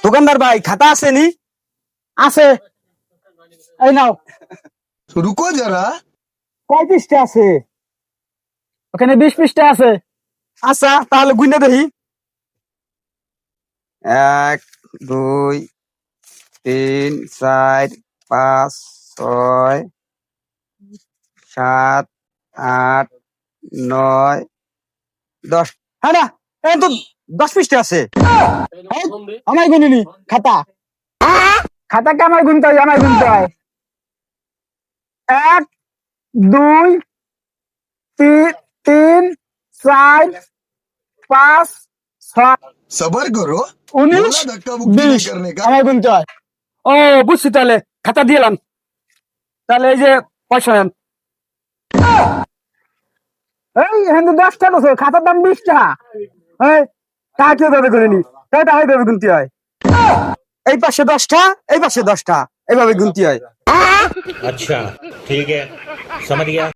দোকানদার ভাই খাতা আছে নি? আছে, এই নাও। रुको जरा। কয় পৃষ্ঠা আছে? ওখানে 20 পৃষ্ঠা আছে। আচ্ছা তাহলে গুইনা দেখি। 1 2 3 4 5 6 7 8 9 10। হ্যাঁ না, এখন তো 10 পৃষ্ঠা আছে। আমার গুনিনি খাতা। খাতাকে আমার গুনতে হয়, আমার গুনতে হয়। 1 2 3 4 5 6 सबर करो। 19 बोला धक्का मुक्की नहीं 20 करने का। আমার গুনতে হয়। ও বুঝছি, তাহলে খাতা দিলাম। তাহলে এই যে পয়সা নেন। এই এখানে 10টা আছে, খাতার দাম 20 টাকা। এই তা কেউ ভাবে করে নি, তাই ভাবে গুনতে হয়। এই পাশে 10টা, এই পাশে 10টা, এইভাবে গুনতে হয়। अच्छा ठीक है समझ गया।